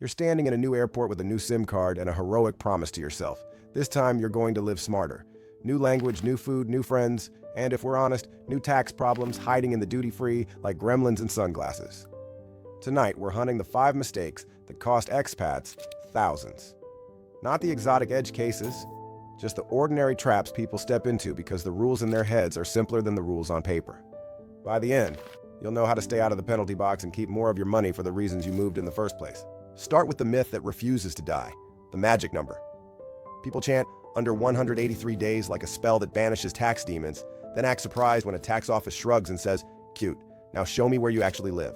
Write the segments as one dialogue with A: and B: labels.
A: You're standing in a new airport with a new SIM card and a heroic promise to yourself. This time, you're going to live smarter. New language, new food, new friends, and if we're honest, new tax problems hiding in the duty-free like gremlins and sunglasses. Tonight, we're hunting the 5 mistakes that cost expats thousands. Not the exotic edge cases, just the ordinary traps people step into because the rules in their heads are simpler than the rules on paper. By the end, you'll know how to stay out of the penalty box and keep more of your money for the reasons you moved in the first place. Start with the myth that refuses to die, the magic number. People chant under 183 days like a spell that banishes tax demons, then act surprised when a tax office shrugs and says, "Cute, now show me where you actually live."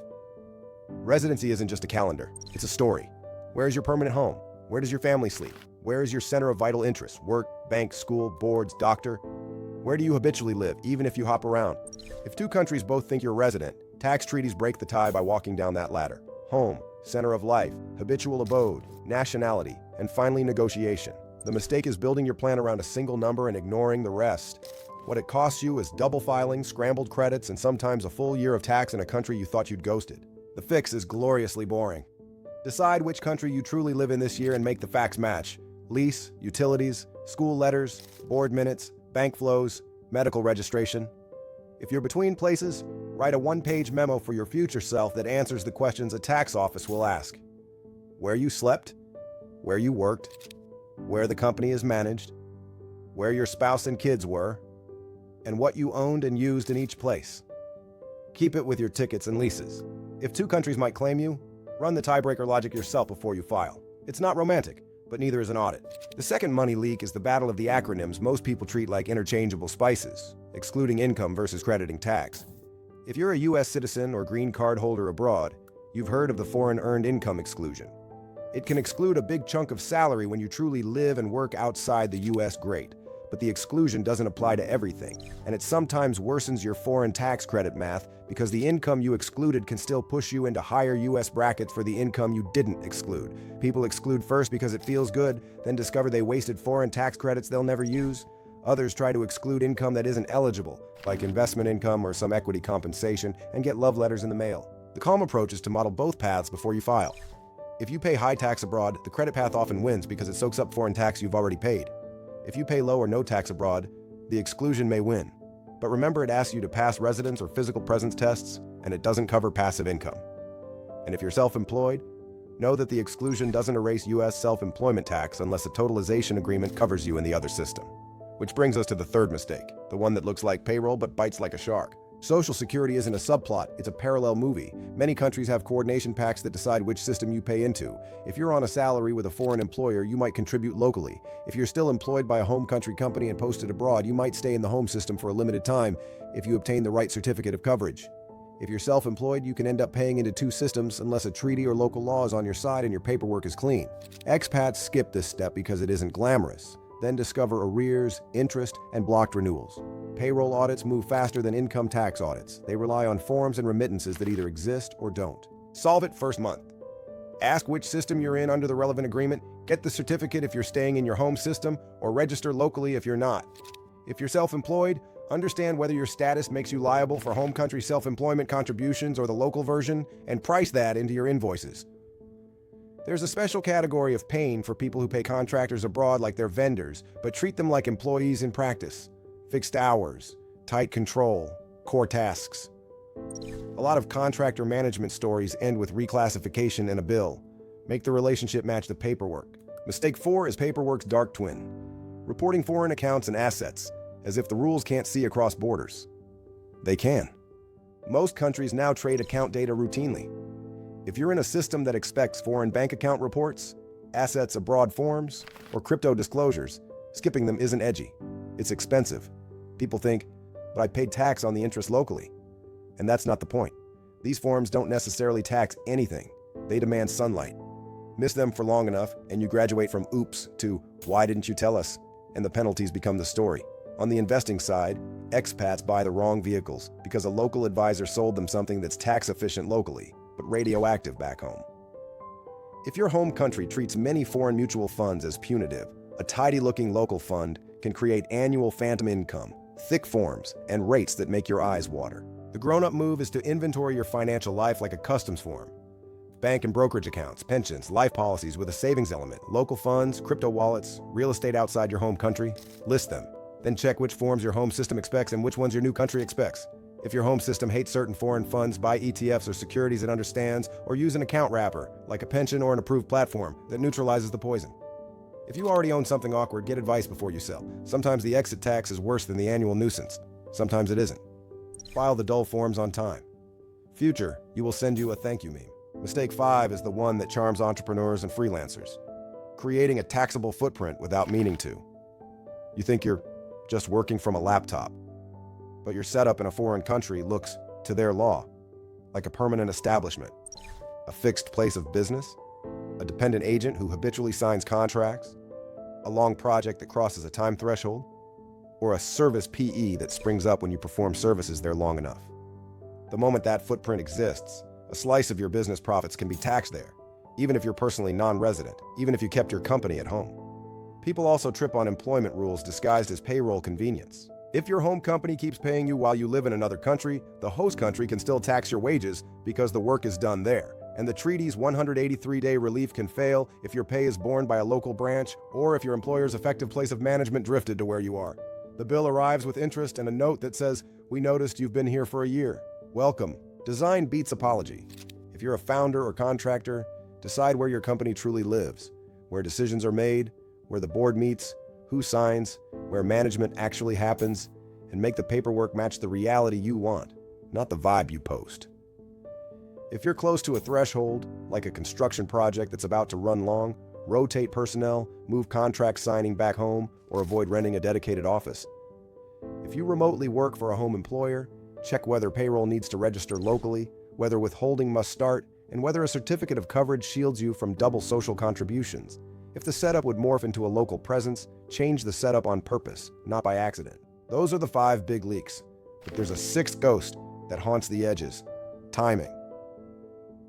A: Residency isn't just a calendar, it's a story. Where is your permanent home? Where does your family sleep? Where is your center of vital interest? Work, bank, school, boards, doctor? Where do you habitually live, even if you hop around? If 2 countries both think you're a resident, tax treaties break the tie by walking down that ladder. Home, center of life, habitual abode, nationality, and finally negotiation. The mistake is building your plan around a single number and ignoring the rest. What it costs you is double filing, scrambled credits, and sometimes a full year of tax in a country you thought you'd ghosted. The fix is gloriously boring. Decide which country you truly live in this year and make the facts match. Lease, utilities, school letters, board minutes, bank flows, medical registration. If you're between places, write a 1-page memo for your future self that answers the questions a tax office will ask. Where you slept, where you worked, where the company is managed, where your spouse and kids were, and what you owned and used in each place. Keep it with your tickets and leases. If 2 countries might claim you, run the tiebreaker logic yourself before you file. It's not romantic, but neither is an audit. The second money leak is the battle of the acronyms most people treat like interchangeable spices, excluding income versus crediting tax. If you're a U.S. citizen or green card holder abroad, you've heard of the foreign earned income exclusion. It can exclude a big chunk of salary when you truly live and work outside the U.S. Great, but the exclusion doesn't apply to everything, and it sometimes worsens your foreign tax credit math because the income you excluded can still push you into higher U.S. brackets for the income you didn't exclude. People exclude first because it feels good, then discover they wasted foreign tax credits they'll never use. Others try to exclude income that isn't eligible, like investment income or some equity compensation, and get love letters in the mail. The calm approach is to model both paths before you file. If you pay high tax abroad, the credit path often wins because it soaks up foreign tax you've already paid. If you pay low or no tax abroad, the exclusion may win. But remember, it asks you to pass residence or physical presence tests, and it doesn't cover passive income. And if you're self-employed, know that the exclusion doesn't erase U.S. self-employment tax unless a totalization agreement covers you in the other system. Which brings us to the third mistake, the one that looks like payroll but bites like a shark. Social Security isn't a subplot, it's a parallel movie. Many countries have coordination packs that decide which system you pay into. If you're on a salary with a foreign employer, you might contribute locally. If you're still employed by a home country company and posted abroad, you might stay in the home system for a limited time if you obtain the right certificate of coverage. If you're self-employed, you can end up paying into 2 systems unless a treaty or local law is on your side and your paperwork is clean. Expats skip this step because it isn't glamorous, then discover arrears, interest, and blocked renewals. Payroll audits move faster than income tax audits. They rely on forms and remittances that either exist or don't. Solve it first month. Ask which system you're in under the relevant agreement, get the certificate if you're staying in your home system, or register locally if you're not. If you're self-employed, understand whether your status makes you liable for home country self-employment contributions or the local version, and price that into your invoices. There's a special category of pain for people who pay contractors abroad like they're vendors, but treat them like employees in practice. Fixed hours, tight control, core tasks. A lot of contractor management stories end with reclassification and a bill. Make the relationship match the paperwork. Mistake 4 is paperwork's dark twin. Reporting foreign accounts and assets, as if the rules can't see across borders. They can. Most countries now trade account data routinely. If you're in a system that expects foreign bank account reports, assets abroad forms, or crypto disclosures, skipping them isn't edgy. It's expensive. People think, but I paid tax on the interest locally. And that's not the point. These forms don't necessarily tax anything. They demand sunlight. Miss them for long enough, and you graduate from oops to why didn't you tell us? And the penalties become the story. On the investing side, expats buy the wrong vehicles because a local advisor sold them something that's tax efficient locally, but radioactive back home. If your home country treats many foreign mutual funds as punitive, a tidy-looking local fund can create annual phantom income, thick forms, and rates that make your eyes water. The grown-up move is to inventory your financial life like a customs form. Bank and brokerage accounts, pensions, life policies with a savings element, local funds, crypto wallets, real estate outside your home country. List them. Then check which forms your home system expects and which ones your new country expects. If your home system hates certain foreign funds, buy ETFs or securities it understands, or use an account wrapper, like a pension or an approved platform, that neutralizes the poison. If you already own something awkward, get advice before you sell. Sometimes the exit tax is worse than the annual nuisance. Sometimes it isn't. File the dull forms on time. Future, you will send you a thank you meme. Mistake 5 is the one that charms entrepreneurs and freelancers. Creating a taxable footprint without meaning to. You think you're just working from a laptop, but your setup in a foreign country looks, to their law, like a permanent establishment, a fixed place of business, a dependent agent who habitually signs contracts, a long project that crosses a time threshold, or a service PE that springs up when you perform services there long enough. The moment that footprint exists, a slice of your business profits can be taxed there, even if you're personally non-resident, even if you kept your company at home. People also trip on employment rules disguised as payroll convenience. If your home company keeps paying you while you live in another country, the host country can still tax your wages because the work is done there. And the treaty's 183-day relief can fail if your pay is borne by a local branch or if your employer's effective place of management drifted to where you are. The bill arrives with interest and a note that says, "We noticed you've been here for a year. Welcome." Design beats apology. If you're a founder or contractor, decide where your company truly lives, where decisions are made, where the board meets, who signs, where management actually happens, and make the paperwork match the reality you want, not the vibe you post. If you're close to a threshold, like a construction project that's about to run long, rotate personnel, move contract signing back home, or avoid renting a dedicated office. If you remotely work for a home employer, check whether payroll needs to register locally, whether withholding must start, and whether a certificate of coverage shields you from double social contributions. If the setup would morph into a local presence, change the setup on purpose, not by accident. Those are the 5 big leaks, but there's a 6th ghost that haunts the edges: timing.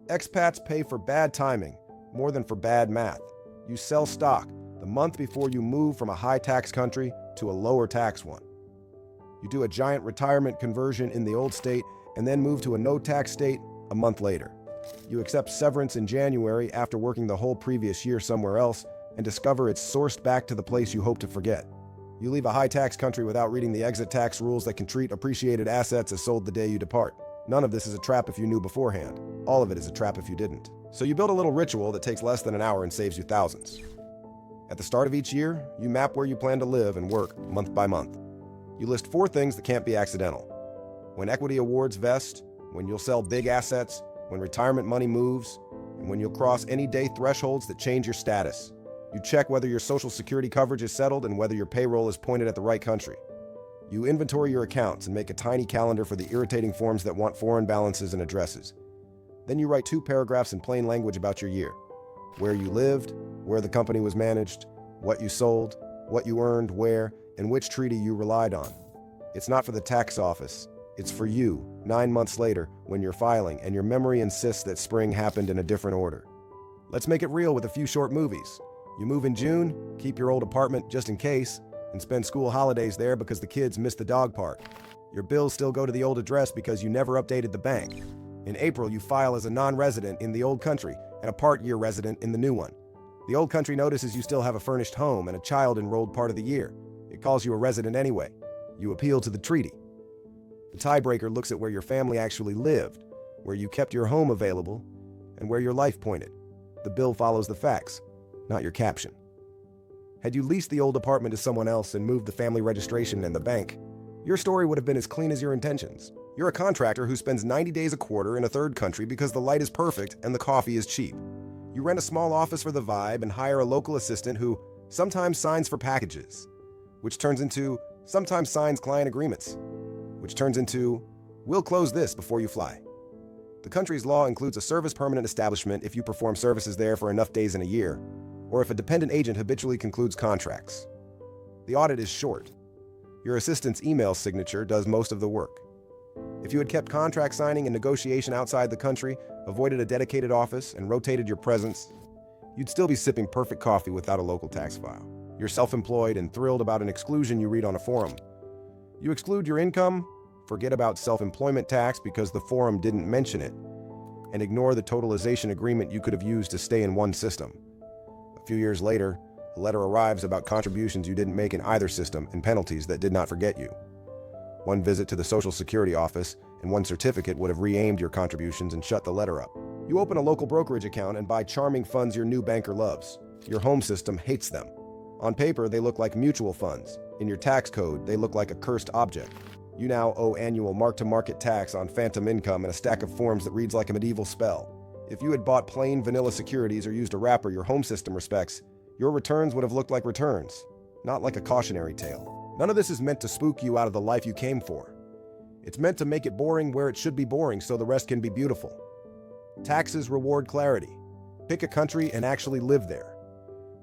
A: Expats pay for bad timing more than for bad math. You sell stock the month before you move from a high-tax country to a lower-tax one. You do a giant retirement conversion in the old state and then move to a no-tax state a month later. You accept severance in January after working the whole previous year somewhere else and discover it's sourced back to the place you hope to forget. You leave a high-tax country without reading the exit tax rules that can treat appreciated assets as sold the day you depart. None of this is a trap if you knew beforehand. All of it is a trap if you didn't. So you build a little ritual that takes less than an hour and saves you thousands. At the start of each year, you map where you plan to live and work month by month. You list 4 things that can't be accidental. When equity awards vest, when you'll sell big assets, when retirement money moves, and when you'll cross any day thresholds that change your status. You check whether your Social Security coverage is settled and whether your payroll is pointed at the right country. You inventory your accounts and make a tiny calendar for the irritating forms that want foreign balances and addresses. Then you write 2 paragraphs in plain language about your year: where you lived, where the company was managed, what you sold, what you earned, where, and which treaty you relied on. It's not for the tax office. It's for you, 9 months later, when you're filing and your memory insists that spring happened in a different order. Let's make it real with a few short movies. You move in June, keep your old apartment just in case, and spend school holidays there because the kids missed the dog park. Your bills still go to the old address because you never updated the bank. In April, you file as a non-resident in the old country and a part-year resident in the new one. The old country notices you still have a furnished home and a child enrolled part of the year. It calls you a resident anyway. You appeal to the treaty. The tiebreaker looks at where your family actually lived, where you kept your home available, and where your life pointed. The bill follows the facts, not your caption. Had you leased the old apartment to someone else and moved the family registration and the bank, your story would have been as clean as your intentions. You're a contractor who spends 90 days a quarter in a third country because the light is perfect and the coffee is cheap. You rent a small office for the vibe and hire a local assistant who sometimes signs for packages, which turns into sometimes signs client agreements, which turns into, we'll close this before you fly. The country's law includes a service permanent establishment if you perform services there for enough days in a year, or if a dependent agent habitually concludes contracts. The audit is short. Your assistant's email signature does most of the work. If you had kept contract signing and negotiation outside the country, avoided a dedicated office, and rotated your presence, you'd still be sipping perfect coffee without a local tax file. You're self-employed and thrilled about an exclusion you read on a forum. You exclude your income, forget about self-employment tax because the forum didn't mention it, and ignore the totalization agreement you could have used to stay in one system. A few years later, a letter arrives about contributions you didn't make in either system and penalties that did not forget you. One visit to the Social Security office and one certificate would have re-aimed your contributions and shut the letter up. You open a local brokerage account and buy charming funds your new banker loves. Your home system hates them. On paper, they look like mutual funds. In your tax code, they look like a cursed object. You now owe annual mark-to-market tax on phantom income and a stack of forms that reads like a medieval spell. If you had bought plain vanilla securities or used a wrapper your home system respects, your returns would have looked like returns, not like a cautionary tale. None of this is meant to spook you out of the life you came for. It's meant to make it boring where it should be boring so the rest can be beautiful. Taxes reward clarity. Pick a country and actually live there.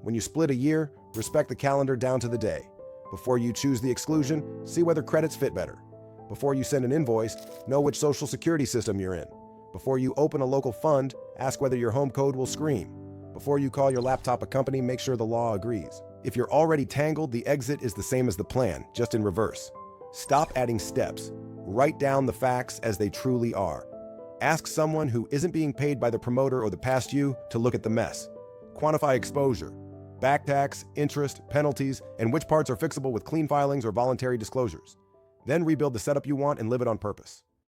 A: When you split a year, respect the calendar down to the day. Before you choose the exclusion, see whether credits fit better. Before you send an invoice, know which social security system you're in. Before you open a local fund, ask whether your home code will scream. Before you call your laptop a company, make sure the law agrees. If you're already tangled, the exit is the same as the plan, just in reverse. Stop adding steps. Write down the facts as they truly are. Ask someone who isn't being paid by the promoter or the past you to look at the mess. Quantify exposure, back tax, interest, penalties, and which parts are fixable with clean filings or voluntary disclosures. Then rebuild the setup you want and live it on purpose.